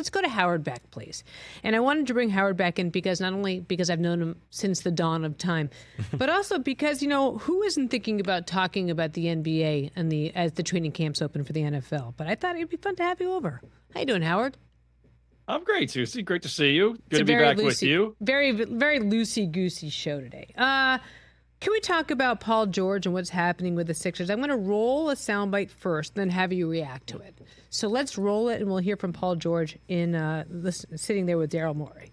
let's go to Howard Beck, please. And I wanted to bring Howard Beck in because not only because I've known him since the dawn of time, but also because, who isn't thinking about talking about the NBA and as the training camps open for the NFL? But I thought it'd be fun to have you over. How you doing, Howard? I'm great, Suzy. Great to see you. Good to be back with you. Very, very loosey-goosey show today. Can we talk about Paul George and what's happening with the Sixers? I'm going to roll a soundbite first, then have you react to it. So let's roll it, and we'll hear from Paul George sitting there with Daryl Morey.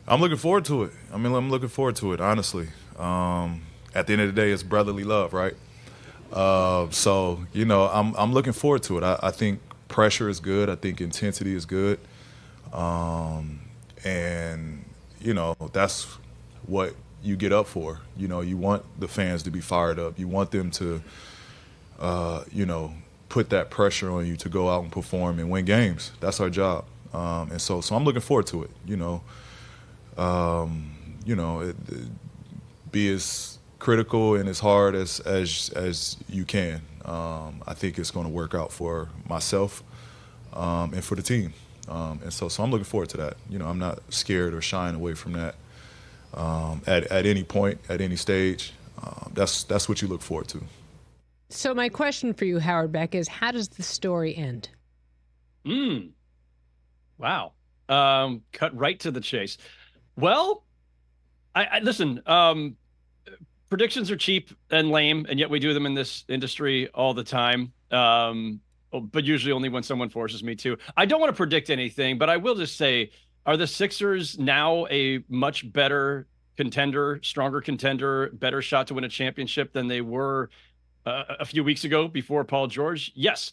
I'm looking forward to it. I'm looking forward to it, honestly. At the end of the day, it's brotherly love, right? So, I'm looking forward to it. I think pressure is good. I think intensity is good. And, that's what you get up for. You want the fans to be fired up. You want them to, put that pressure on you to go out and perform and win games. That's our job. And so I'm looking forward to it, be as critical and as hard as you can. I think it's going to work out for myself and for the team. And so I'm looking forward to that. I'm not scared or shying away from that at any point, at any stage. That's what you look forward to. So my question for you, Howard Beck, is how does the story end? Wow. Cut right to the chase. Well, I listen, predictions are cheap and lame, and yet we do them in this industry all the time. But usually only when someone forces me to. I don't want to predict anything, but I will just say, are the Sixers now a much better contender, stronger contender, better shot to win a championship than they were a few weeks ago before Paul George? Yes.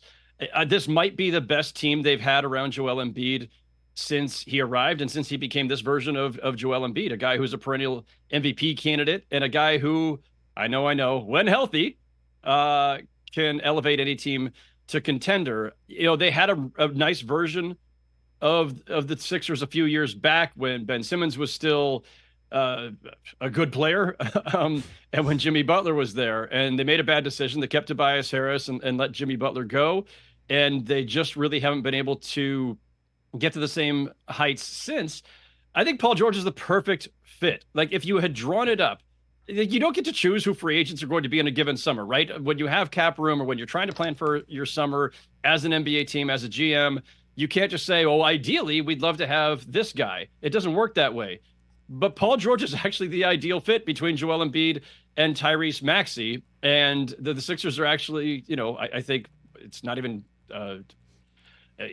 This might be the best team they've had around Joel Embiid since he arrived and since he became this version of Joel Embiid, a guy who's a perennial MVP candidate and a guy who, I know, when healthy, can elevate any team to contender. They had a nice version of the Sixers a few years back when Ben Simmons was still a good player, and when Jimmy Butler was there, and they made a bad decision. They kept Tobias Harris and let Jimmy Butler go, and they just really haven't been able to get to the same heights since. I think Paul George is the perfect fit. Like, if you had drawn it up, you don't get to choose who free agents are going to be in a given summer, right? When you have cap room or when you're trying to plan for your summer as an NBA team, as a GM, you can't just say, oh, ideally, we'd love to have this guy. It doesn't work that way. But Paul George is actually the ideal fit between Joel Embiid and Tyrese Maxey. And the Sixers are actually, I think it's not even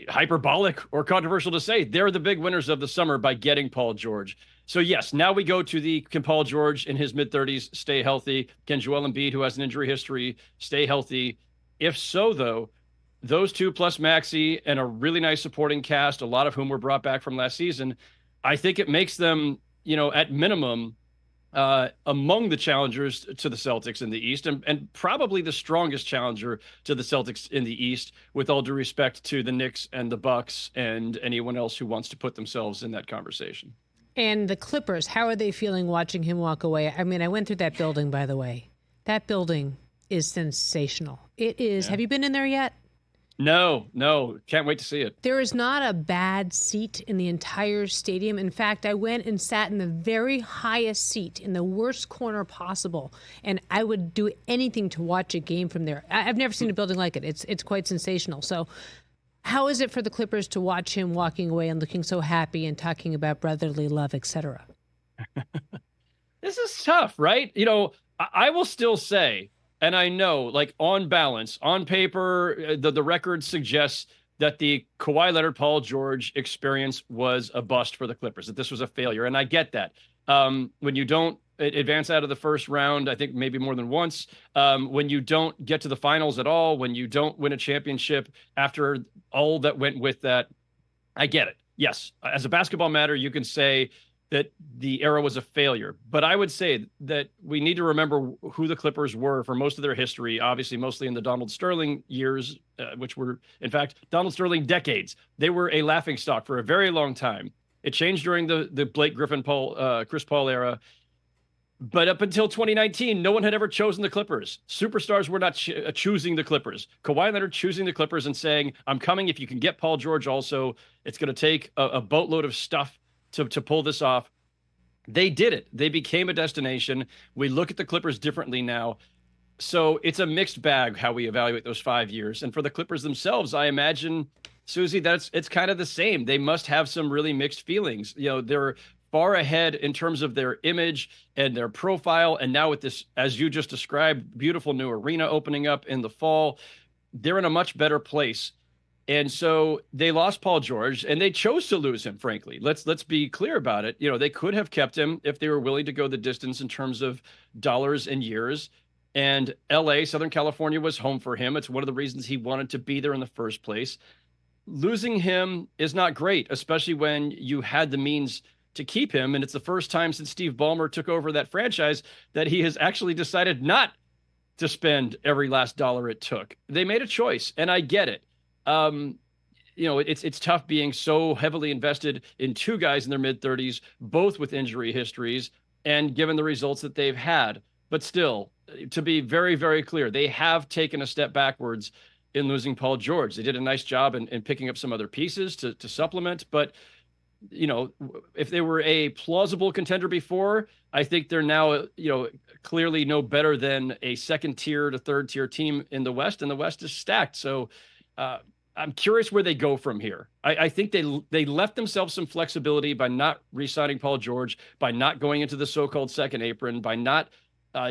hyperbolic or controversial to say they're the big winners of the summer by getting Paul George. So yes, now we go to can Paul George in his mid-30s stay healthy? Can Joel Embiid, who has an injury history, stay healthy? If so, though, those two plus Maxey and a really nice supporting cast, a lot of whom were brought back from last season, I think it makes them, at minimum, among the challengers to the Celtics in the East, and probably the strongest challenger to the Celtics in the East, with all due respect to the Knicks and the Bucks and anyone else who wants to put themselves in that conversation. And the Clippers, how are they feeling watching him walk away? I mean, I went through that building, by the way. That building is sensational. It is. Yeah. Have you been in there yet? No. Can't wait to see it. There is not a bad seat in the entire stadium. In fact, I went and sat in the very highest seat in the worst corner possible, and I would do anything to watch a game from there. I've never seen a building like it. It's quite sensational. So how is it for the Clippers to watch him walking away and looking so happy and talking about brotherly love, etc.? This is tough, right? I will still say, and I know, like, on balance, on paper, the record suggests that the Kawhi Leonard, Paul George experience was a bust for the Clippers, that this was a failure. And I get that. When you don't advance out of the first round, I think maybe more than once, when you don't get to the finals at all, when you don't win a championship after all that went with that, I get it. Yes, as a basketball matter, you can say that the era was a failure. But I would say that we need to remember who the Clippers were for most of their history, obviously mostly in the Donald Sterling years, which were, in fact, Donald Sterling decades. They were a laughingstock for a very long time. It changed during the Blake Griffin, Chris Paul era. But up until 2019, no one had ever chosen the Clippers. Superstars were not choosing the Clippers. Kawhi Leonard choosing the Clippers and saying, I'm coming if you can get Paul George also. It's going to take a boatload of stuff to pull this off. They did it. They became a destination. We look at the Clippers differently now. So it's a mixed bag how we evaluate those 5 years. And for the Clippers themselves, I imagine, Suzy, it's kind of the same. They must have some really mixed feelings. They're far ahead in terms of their image and their profile. And now with this, as you just described, beautiful new arena opening up in the fall, they're in a much better place. And so they lost Paul George and they chose to lose him, frankly. Let's be clear about it. They could have kept him if they were willing to go the distance in terms of dollars and years. And LA, Southern California, was home for him. It's one of the reasons he wanted to be there in the first place. Losing him is not great, especially when you had the means to keep him. And it's the first time since Steve Ballmer took over that franchise that he has actually decided not to spend every last dollar it took. They made a choice, and I get it. It's tough being so heavily invested in two guys in their mid-30s, both with injury histories, and given the results that they've had. But still, to be very, very clear, they have taken a step backwards in losing Paul George. They did a nice job in picking up some other pieces to supplement, but if they were a plausible contender before, I think they're now, clearly no better than a second tier to third tier team in the West, and the West is stacked. So I'm curious where they go from here. I think they left themselves some flexibility by not re-signing Paul George, by not going into the so-called second apron, by not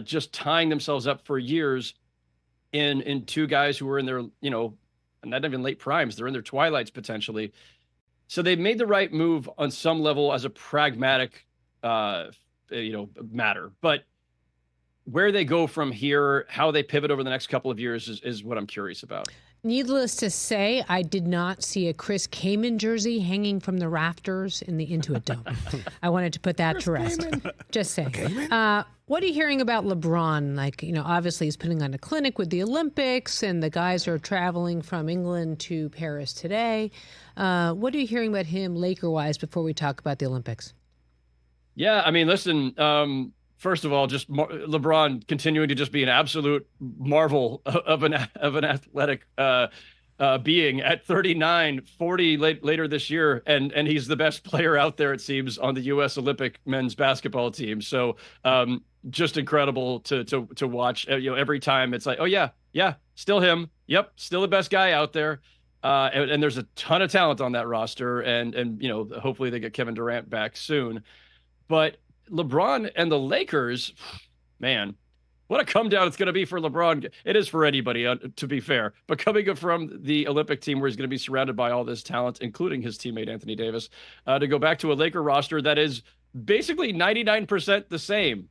just tying themselves up for years in two guys who were in their, not even late primes. They're in their twilights potentially. So they've made the right move on some level as a pragmatic, matter. But where they go from here, how they pivot over the next couple of years is what I'm curious about. Needless to say, I did not see a Chris Kaman jersey hanging from the rafters in the Intuit Dome. I wanted to put that to rest. Just saying. What are you hearing about LeBron? Obviously he's putting on a clinic with the Olympics, and the guys are traveling from England to Paris today. What are you hearing about him Laker-wise before we talk about the Olympics? Yeah, I mean, listen, first of all, just LeBron continuing to just be an absolute marvel of an athletic being at 39, 40 later this year. And he's the best player out there, it seems, on the U.S. Olympic men's basketball team. So just incredible to watch. Every time it's like, oh, yeah, still him. Yep, still the best guy out there. And there's a ton of talent on that roster. And hopefully they get Kevin Durant back soon. But LeBron and the Lakers, man, what a come down it's going to be for LeBron. It is for anybody, to be fair. But coming from the Olympic team where he's going to be surrounded by all this talent, including his teammate Anthony Davis, to go back to a Laker roster that is basically 99% the same.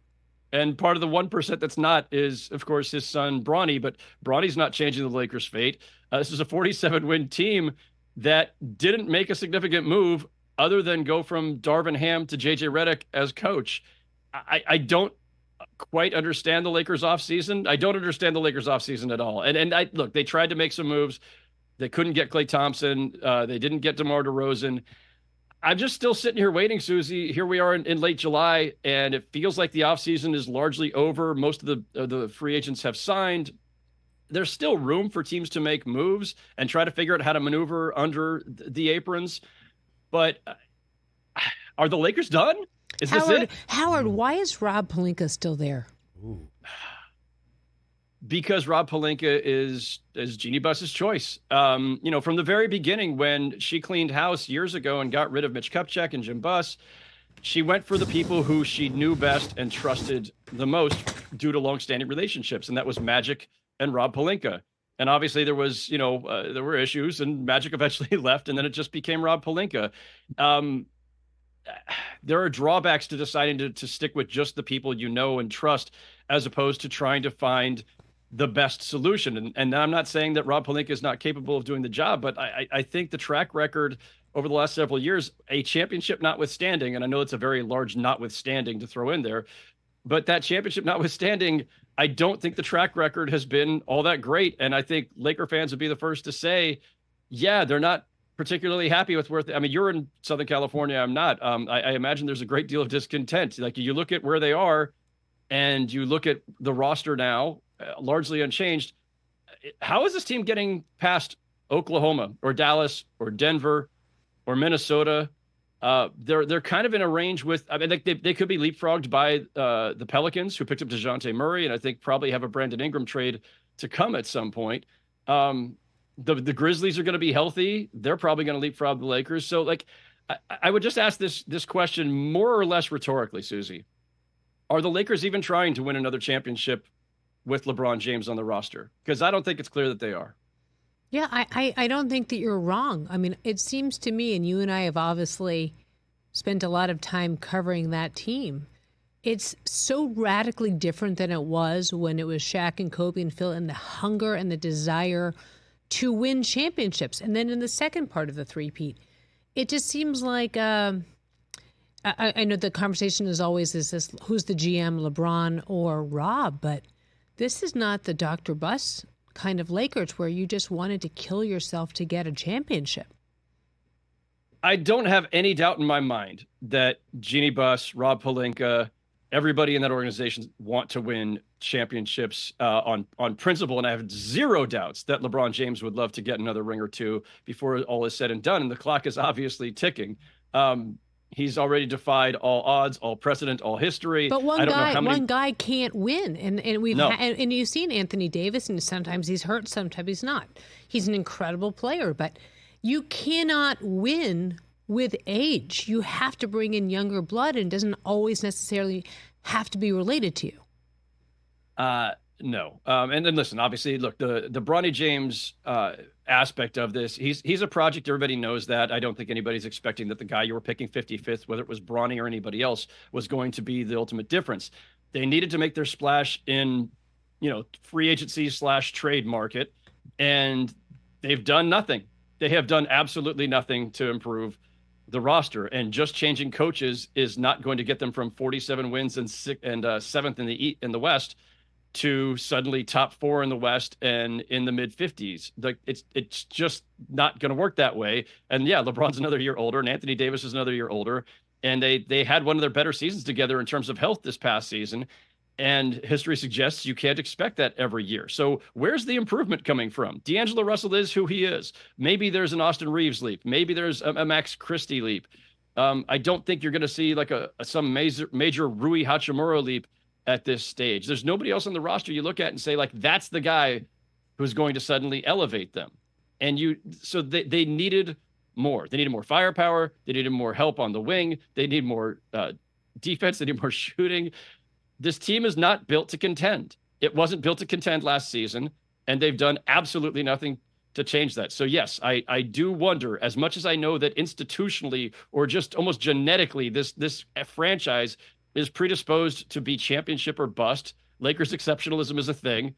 And part of the 1% that's not is, of course, his son Bronny. But Bronny's not changing the Lakers' fate. This is a 47-win team that didn't make a significant move other than go from Darvin Ham to JJ Redick as coach. I don't quite understand the Lakers offseason. I don't understand the Lakers offseason at all. And look, they tried to make some moves. They couldn't get Klay Thompson. They didn't get DeMar DeRozan. I'm just still sitting here waiting, Suzy. Here we are in late July, and it feels like the offseason is largely over. Most of the free agents have signed. There's still room for teams to make moves and try to figure out how to maneuver under the aprons. But are the Lakers done? Is this it? Howard, why is Rob Pelinka still there? Ooh. Because Rob Pelinka is Jeannie Buss's choice. From the very beginning, when she cleaned house years ago and got rid of Mitch Kupchak and Jim Buss, she went for the people who she knew best and trusted the most due to longstanding relationships, and that was Magic and Rob Pelinka. And obviously there was, there were issues, and Magic eventually left, and then it just became Rob Pelinka. There are drawbacks to deciding to stick with just the people you know and trust, as opposed to trying to find the best solution. And I'm not saying that Rob Pelinka is not capable of doing the job, but I think the track record over the last several years, a championship notwithstanding, and I know it's a very large notwithstanding to throw in there, but that championship notwithstanding, I don't think the track record has been all that great. And I think Laker fans would be the first to say, yeah, they're not particularly happy with where, you're in Southern California. I'm not. I imagine there's a great deal of discontent. Like, you look at where they are, and you look at the roster now, largely unchanged. How is this team getting past Oklahoma or Dallas or Denver or Minnesota? They're kind of in a range with. I mean, they could be leapfrogged by the Pelicans, who picked up DeJounte Murray, and I think probably have a Brandon Ingram trade to come at some point. The Grizzlies are going to be healthy. They're probably going to leapfrog the Lakers. So, like, I would just ask this question more or less rhetorically, Suzy. Are the Lakers even trying to win another championship with LeBron James on the roster? Because I don't think it's clear that they are. Yeah, I don't think that you're wrong. I mean, it seems to me, and you and I have obviously spent a lot of time covering that team. It's so radically different than it was when it was Shaq and Kobe and Phil, and the hunger and the desire to win championships. And then in the second part of the three-peat, it just seems like I know the conversation is always is this: who's the GM, LeBron or Rob? But this is not the Dr. Buss kind of Lakers where you just wanted to kill yourself to get a championship. I don't have any doubt in my mind that Jeannie Buss, Rob Pelinka, everybody in that organization want to win championships on principle. And I have zero doubts that LeBron James would love to get another ring or two before all is said and done. And the clock is obviously ticking. He's already defied all odds, all precedent, all history. But one guy can't win, and we've and you've seen Anthony Davis, and sometimes he's hurt, sometimes he's not. He's an incredible player, but you cannot win with age. You have to bring in younger blood, and it doesn't always necessarily have to be related to you. No. And then listen, obviously, look, the Bronny James aspect of this, he's a project. Everybody knows that. I don't think anybody's expecting that the guy you were picking 55th, whether it was Bronny or anybody else, was going to be the ultimate difference. They needed to make their splash in, free agency / trade market, and they've done nothing. They have done absolutely nothing to improve the roster, and just changing coaches is not going to get them from 47 wins and seventh in the West to suddenly top 4 in the West and in the mid 50s. Like it's just not going to work that way. And yeah, LeBron's another year older, and Anthony Davis is another year older, and they had one of their better seasons together in terms of health this past season. And history suggests you can't expect that every year. So where's the improvement coming from? D'Angelo Russell is who he is. Maybe there's an Austin Reeves leap. Maybe there's a Max Christie leap. I don't think you're going to see like some major Rui Hachimura leap at this stage. There's nobody else on the roster you look at and say, like, that's the guy who's going to suddenly elevate them. And so they needed more. They needed more firepower. They needed more help on the wing. They need more defense. They need more shooting. This team is not built to contend. It wasn't built to contend last season, and they've done absolutely nothing to change that. So yes, I do wonder, as much as I know that institutionally or just almost genetically, this franchise is predisposed to be championship or bust. Lakers exceptionalism is a thing,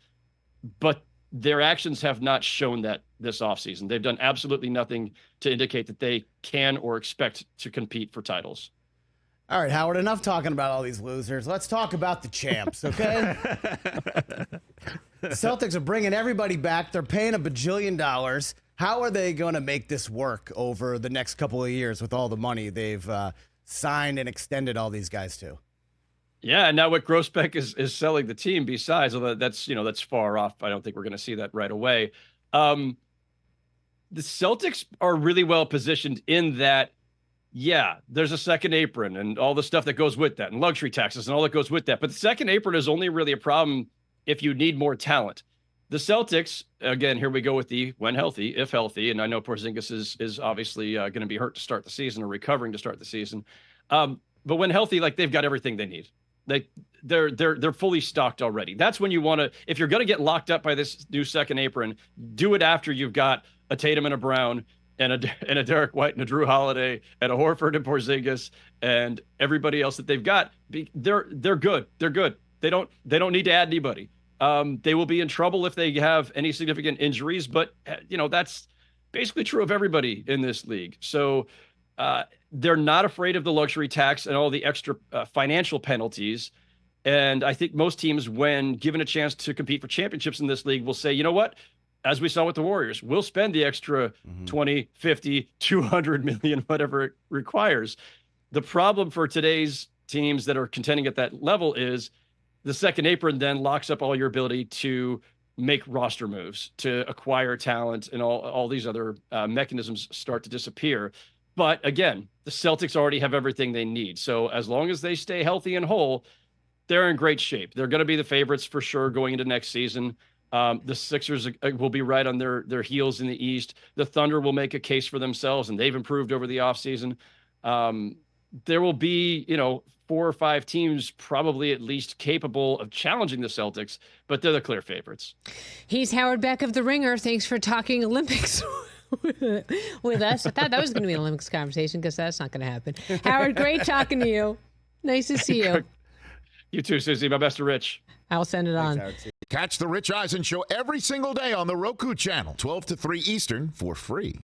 but their actions have not shown that this offseason. They've done absolutely nothing to indicate that they can or expect to compete for titles. All right, Howard, enough talking about all these losers. Let's talk about the champs, okay? The Celtics are bringing everybody back. They're paying $1 bajillion. How are they going to make this work over the next couple of years with all the money they've signed and extended all these guys to? Yeah, and now what Grossbeck is selling the team besides, although that's far off. I don't think we're going to see that right away. The Celtics are really well positioned in that, yeah, there's a second apron and all the stuff that goes with that and luxury taxes and all that goes with that. But the second apron is only really a problem if you need more talent. The Celtics, again, here we go with the when healthy, if healthy. And I know Porzingis is obviously going to be hurt to start the season or recovering to start the season. But when healthy, like, they've got everything they need. They're fully stocked already. That's when you want to, if you're going to get locked up by this new second apron, do it after you've got a Tatum and a Brown and a Derek White and a Drew Holiday and a Horford and Porzingis and everybody else that they've got. They're good. They're good. They don't need to add anybody. They will be in trouble if they have any significant injuries, but that's basically true of everybody in this league. So they're not afraid of the luxury tax and all the extra financial penalties. And I think most teams, when given a chance to compete for championships in this league, will say, you know what? As we saw with the Warriors, we'll spend the extra 20, 50, 200 million, whatever it requires. The problem for today's teams that are contending at that level is The second apron then locks up all your ability to make roster moves, to acquire talent, and all these other mechanisms start to disappear. But again, the Celtics already have everything they need. So as long as they stay healthy and whole, they're in great shape. They're going to be the favorites for sure going into next season. The Sixers will be right on their heels in the East. The Thunder will make a case for themselves, and they've improved over the offseason. There will be, 4 or 5 teams probably at least capable of challenging the Celtics, but they're the clear favorites. He's Howard Beck of The Ringer. Thanks for talking Olympics with us. I thought that was going to be an Olympics conversation because that's not going to happen. Howard, great talking to you. Nice to see you. You too, Suzy. My best to Rich. I'll send it on. Catch the Rich Eisen Show every single day on the Roku channel, 12 to 3 Eastern, for free.